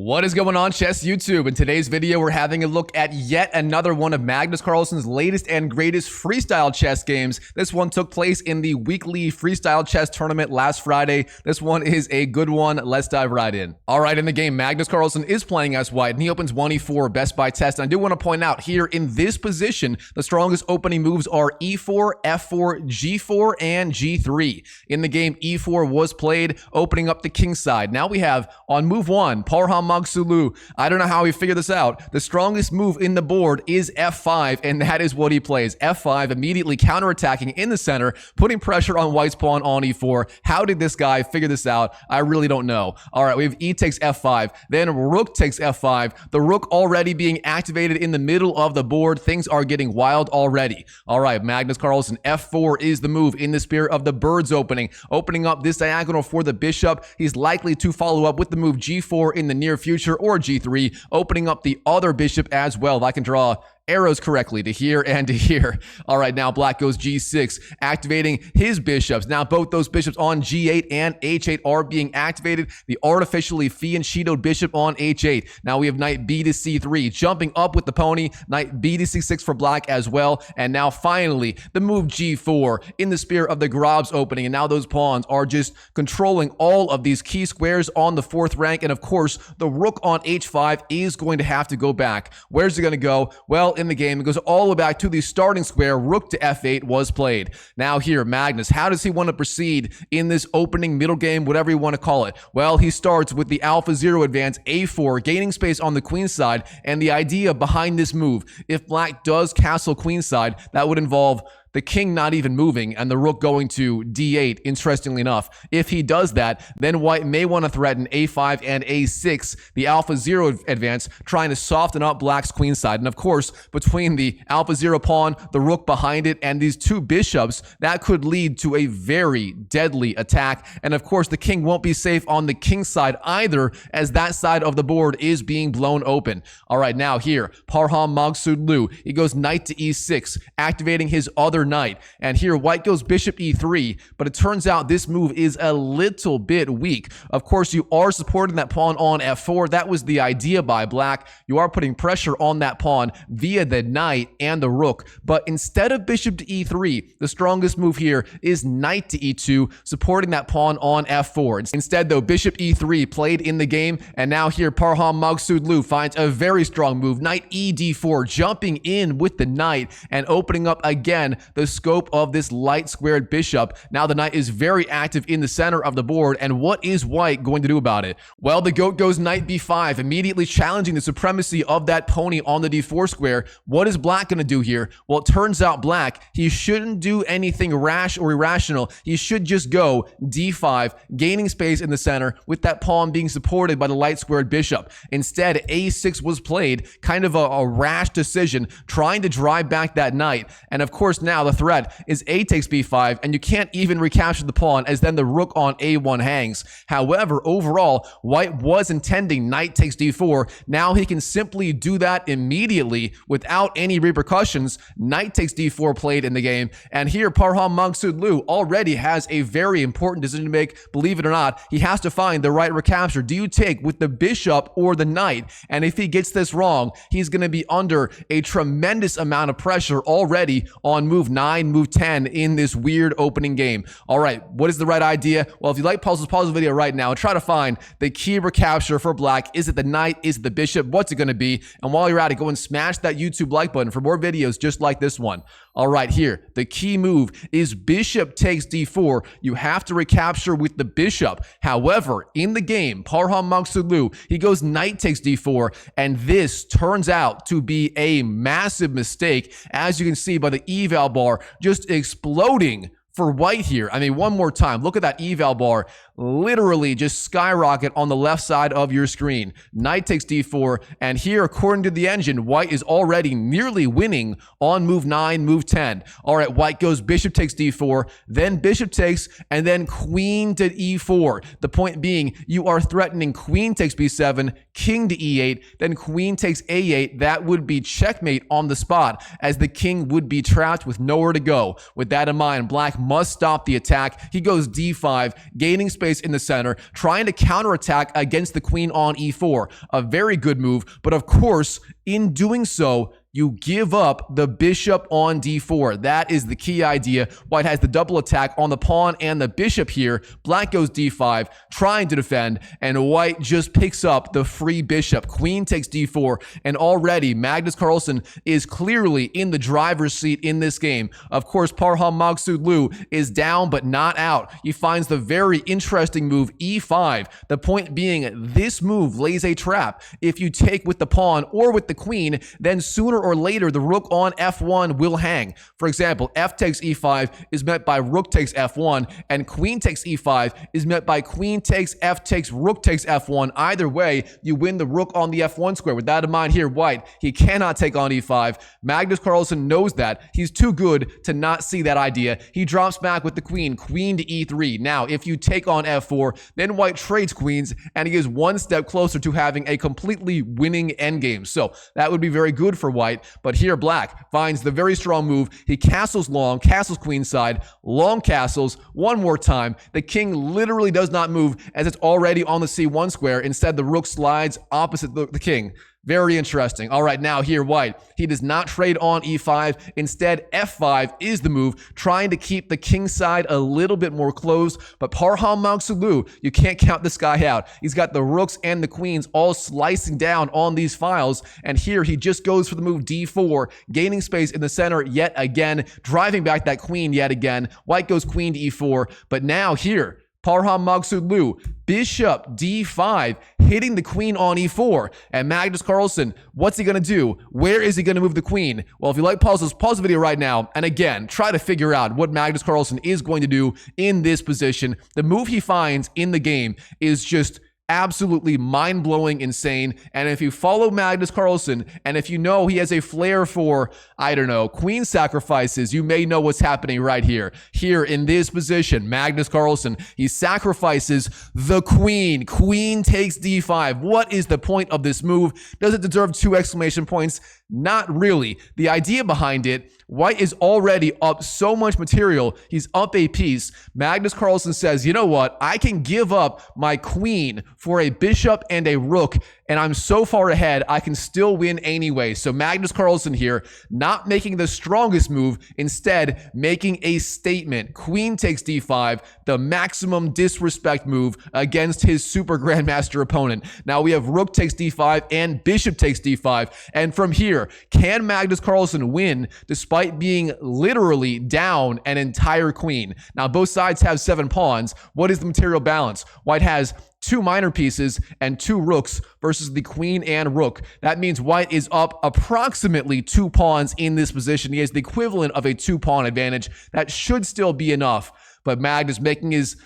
What is going on, Chess YouTube? In today's video, we're having a look at yet another one of Magnus Carlsen's latest and greatest freestyle chess games. This one took place in the weekly freestyle chess tournament last Friday. This one is a good one. Let's dive right in. All right, in the game, Magnus Carlsen is playing as white, and he opens 1e4 best by test. And I do want to point out here in this position, the strongest opening moves are e4, f4, g4, and g3. In the game, e4 was played, opening up the king side. Now we have on move 1, Parham Maghsoodloo. I don't know how he figured this out. The strongest move in the board is f5, and that is what he plays. f5, immediately counterattacking in the center, putting pressure on white's pawn on e4. How did this guy figure this out? I really don't know. All right, we have e takes f5, then rook takes f5. The rook already being activated in the middle of the board. Things are getting wild already. All right, Magnus Carlsen, f4 is the move in the spirit of the bird's opening up this diagonal for the bishop. He's likely to follow up with the move g4 in the near future, or g3, opening up the other bishop as well. If I can draw arrows correctly to here and to here. All right, now black goes g6, activating his bishops. Now both those bishops on g8 and h8 are being activated. The artificially fianchettoed bishop on h8. Now we have knight b to c3, jumping up with the pony, knight b to c6 for black as well. And now finally, the move g4 in the spirit of the Grob's opening. And now those pawns are just controlling all of these key squares on the fourth rank. And of course, the rook on h5 is going to have to go back. Where's it going to go? Well, in the game, it goes all the way back to the starting square. Rook to f8 was played. Now here, Magnus, how does he want to proceed in this opening middle game, whatever you want to call it? Well, he starts with the alpha 0 advance, a4, gaining space on the queen side. And the idea behind this move, if black does castle queen side, that would involve the king not even moving and the rook going to d8, interestingly enough. If he does that, then white may want to threaten a5 and a6, the alpha 0 advance, trying to soften up black's queen side. And of course, between the alpha 0 pawn, the rook behind it, and these two bishops, that could lead to a very deadly attack. And of course, the king won't be safe on the king side either, as that side of the board is being blown open. All right, now here, Parham Maghsoodloo, he goes knight to e6, activating his other knight. And here white goes bishop e3, but it turns out this move is a little bit weak. Of course, you are supporting that pawn on f4. That was the idea by black. You are putting pressure on that pawn via the knight and the rook. But instead of bishop to e3, the strongest move here is knight to e2, supporting that pawn on f4. Instead, though, bishop e3 played in the game, and now here Parham Maghsoodloo finds a very strong move, knight e d4, jumping in with the knight and opening up again the scope of this light squared bishop. Now the knight is very active in the center of the board, and what is white going to do about it? Well, the goat goes knight b5, immediately challenging the supremacy of that pony on the d4 square. What is black going to do here? Well, it turns out black, he shouldn't do anything rash or irrational. He should just go d5, gaining space in the center with that pawn being supported by the light squared bishop. Instead, a6 was played, kind of a rash decision, trying to drive back that knight. And of course, now the threat is a takes b5, and you can't even recapture the pawn, as then the rook on a1 hangs. However, overall, white was intending knight takes d4. Now he can simply do that immediately without any repercussions. Knight takes d4 played in the game, and here Parham Maghsoodloo already has a very important decision to make. Believe it or not, he has to find the right recapture. Do you take with the bishop or the knight? And if he gets this wrong, he's going to be under a tremendous amount of pressure already on move 9, move 10 in this weird opening game. All right, what is the right idea? Well, if you like puzzles, pause the video right now and try to find the key recapture for black. Is it the knight? Is it the bishop? What's it going to be? And while you're at it, go and smash that YouTube like button for more videos just like this one. All right, here, the key move is bishop takes d4. You have to recapture with the bishop. However, in the game, Parham Maghsoodloo, he goes knight takes d4, and this turns out to be a massive mistake, as you can see by the eval bar just exploding for white here. I mean, one more time, look at that eval bar literally just skyrocket on the left side of your screen. Knight takes d4, and here, according to the engine, white is already nearly winning on move 9, move 10. All right, white goes bishop takes d4, then bishop takes, and then queen to e4. The point being, you are threatening queen takes b7, king to e8, then queen takes a8. That would be checkmate on the spot, as the king would be trapped with nowhere to go. With that in mind, black must stop the attack. He goes d5, gaining space in the center, trying to counterattack against the queen on e4. A very good move, but of course, in doing so, you give up the bishop on d4. That is the key idea. White has the double attack on the pawn and the bishop here. Black goes d5, trying to defend, and white just picks up the free bishop. Queen takes d4, and already Magnus Carlsen is clearly in the driver's seat in this game. Of course, Parham Maghsoodloo is down but not out. He finds the very interesting move e5. The point being, this move lays a trap. If you take with the pawn or with the queen, then sooner or later the rook on f1 will hang. For example, f takes e5 is met by rook takes f1, and queen takes e5 is met by queen takes f takes rook takes f1. Either way, you win the rook on the f1 square. With that in mind here, white, he cannot take on e5. Magnus Carlsen knows that. He's too good to not see that idea. He drops back with the queen to e3. Now, if you take on f4, then white trades queens, and he is one step closer to having a completely winning endgame. So that would be very good for white. But here black finds the very strong move. He castles long, castles queenside, long castles one more time. The king literally does not move as it's already on the c1 square. Instead, the rook slides opposite the king. Very interesting. All right, now here white, he does not trade on e5. Instead, f5 is the move, trying to keep the king side a little bit more closed. But Parham Maghsoodloo, you can't count this guy out. He's got the rooks and the queens all slicing down on these files. And here he just goes for the move d4, gaining space in the center yet again, driving back that queen yet again. White goes queen to e4. But now here, Parham Maghsoodloo, bishop d5, hitting the queen on e4. And Magnus Carlsen, what's he going to do? Where is he going to move the queen? Well, if you like puzzles, pause the video right now. And again, try to figure out what Magnus Carlsen is going to do in this position. The move he finds in the game is just absolutely mind-blowing, insane. And if you follow Magnus Carlsen, and if you know he has a flair for, I don't know, queen sacrifices, you may know what's happening right here. Here in this position, Magnus Carlsen, he sacrifices the queen. Queen takes d5. What is the point of this move? Does it deserve 2 exclamation points? Not really. The idea behind it, white is already up so much material. He's up a piece. Magnus Carlsen says, you know what? I can give up my queen for a bishop and a rook, and I'm so far ahead, I can still win anyway. So Magnus Carlsen here, not making the strongest move, instead making a statement. Queen takes d5, the maximum disrespect move against his super grandmaster opponent. Now we have rook takes d5 and bishop takes d5. And from here, can Magnus Carlsen win despite being literally down an entire queen? Now both sides have 7 pawns. What is the material balance? White has 2 minor pieces and 2 rooks versus the queen and rook. That means white is up approximately 2 pawns in this position. He has the equivalent of a 2-pawn advantage. That should still be enough. But Magnus making his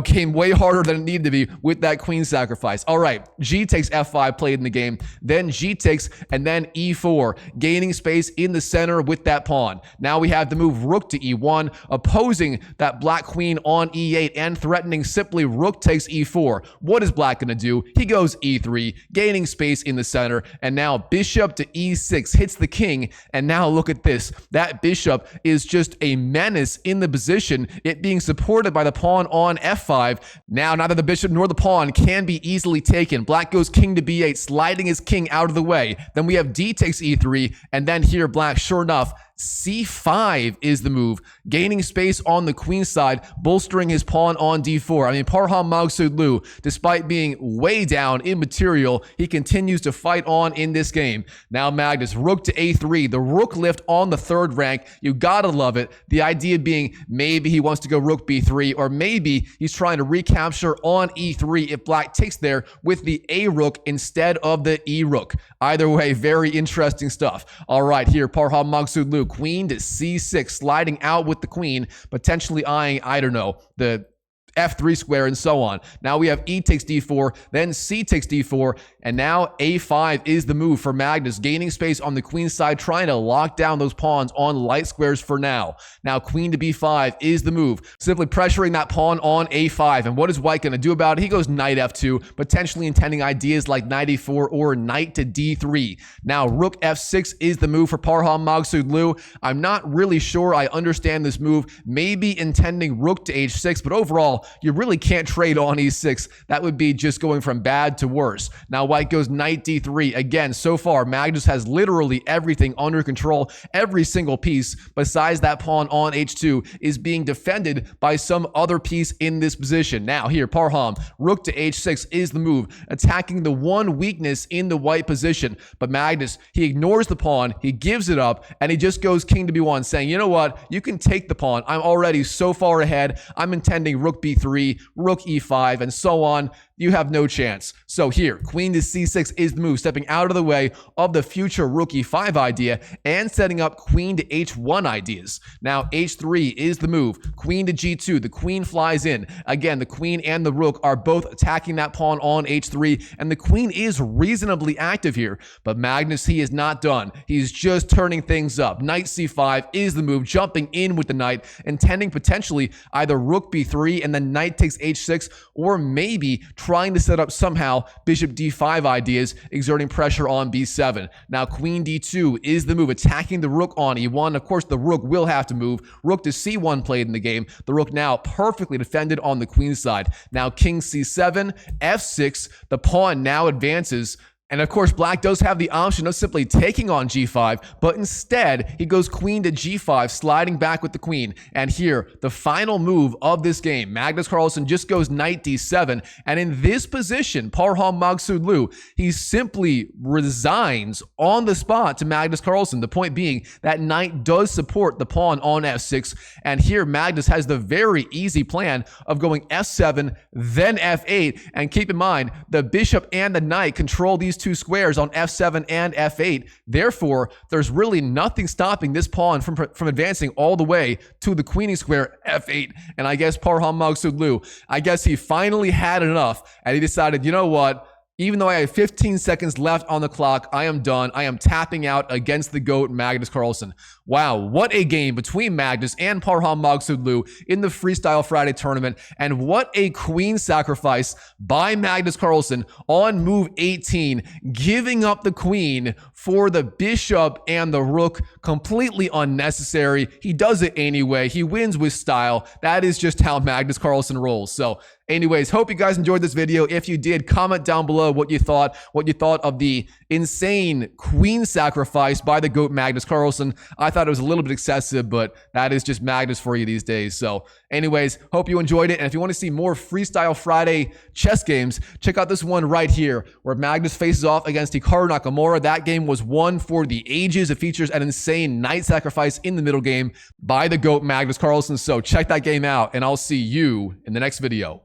game way harder than it needed to be with that queen sacrifice. All right, G takes f5 played in the game, then G takes, and then e4, gaining space in the center with that pawn. Now we have the move rook to e1, opposing that black queen on e8 and threatening simply rook takes e4. What is black going to do? He goes e3, gaining space in the center, and now bishop to e6 hits the king, and now look at this. That bishop is just a menace in the position, it being supported by the pawn on f5. Now, neither the bishop nor the pawn can be easily taken. Black goes king to b8, sliding his king out of the way. Then we have d takes e3, and then here black, sure enough, c5 is the move, gaining space on the queen side, bolstering his pawn on d4. I mean, Parham Maghsoodloo, despite being way down in material, he continues to fight on in this game. Now Magnus, rook to a3, the rook lift on the 3rd rank. You gotta love it. The idea being maybe he wants to go rook b3, or maybe he's trying to recapture on e3 if black takes there with the a rook instead of the e rook. Either way, very interesting stuff. All right, here Parham Maghsoodloo, queen to c6, sliding out with the queen, potentially eyeing, I don't know, the f3 square, and so on. Now we have e takes d4, then c takes d4, and now a5 is the move for Magnus, gaining space on the queen side, trying to lock down those pawns on light squares for now. Now queen to b5 is the move, simply pressuring that pawn on a5. And what is white going to do about it? He goes knight f2, potentially intending ideas like knight e4 or knight to d3. Now rook f6 is the move for Parham Maghsoodloo. I'm not really sure I understand this move, maybe intending rook to h6, but overall, you really can't trade on e6. That would be just going from bad to worse. Now white goes knight d3. Again, so far, Magnus has literally everything under control. Every single piece, besides that pawn on h2, is being defended by some other piece in this position. Now here, Parham, rook to h6 is the move, attacking the one weakness in the white position. But Magnus, he ignores the pawn, he gives it up, and he just goes king to b1, saying, you know what, you can take the pawn. I'm already so far ahead. I'm intending rook b3, rook e5, and so on. You have no chance. So here, queen to c6 is the move, stepping out of the way of the future rook e5 idea and setting up queen to h1 ideas. Now h3 is the move, queen to g2. The queen flies in. Again, the queen and the rook are both attacking that pawn on h3, and the queen is reasonably active here. But Magnus, he is not done. He's just turning things up. Knight c5 is the move, jumping in with the knight, intending potentially either rook b3 and then knight takes h6, or maybe trying to set up somehow bishop d5 ideas, exerting pressure on b7. Now queen d2 is the move, attacking the rook on e1. Of course, the rook will have to move. Rook to c1 played in the game. The rook now perfectly defended on the queen side. Now king c7, f6. The pawn now advances. And of course, black does have the option of simply taking on g5, but instead, he goes queen to g5, sliding back with the queen. And here, the final move of this game, Magnus Carlsen just goes knight d7. And in this position, Parham Maghsoodloo, he simply resigns on the spot to Magnus Carlsen. The point being that knight does support the pawn on f6. And here, Magnus has the very easy plan of going f7, then f8. And keep in mind, the bishop and the knight control these two squares on f7 and f8. Therefore, there's really nothing stopping this pawn from advancing all the way to the queenie square f8. And I guess Parham Maghsoodloo, I guess he finally had enough, and he decided, you know what? Even though I have 15 seconds left on the clock, I am done. I am tapping out against the GOAT, Magnus Carlsen. Wow, what a game between Magnus and Parham Maghsoodloo in the Freestyle Friday tournament. And what a queen sacrifice by Magnus Carlsen on move 18, giving up the queen for the bishop and the rook. Completely unnecessary. He does it anyway. He wins with style. That is just how Magnus Carlsen rolls. So anyways, hope you guys enjoyed this video. If you did, comment down below what you thought of the insane queen sacrifice by the GOAT Magnus Carlsen. I thought it was a little bit excessive, but that is just Magnus for you these days. So anyways, hope you enjoyed it. And if you want to see more Freestyle Friday chess games, check out this one right here where Magnus faces off against Hikaru Nakamura. That game was one for the ages. It features an insane knight sacrifice in the middle game by the GOAT Magnus Carlsen. So check that game out, and I'll see you in the next video.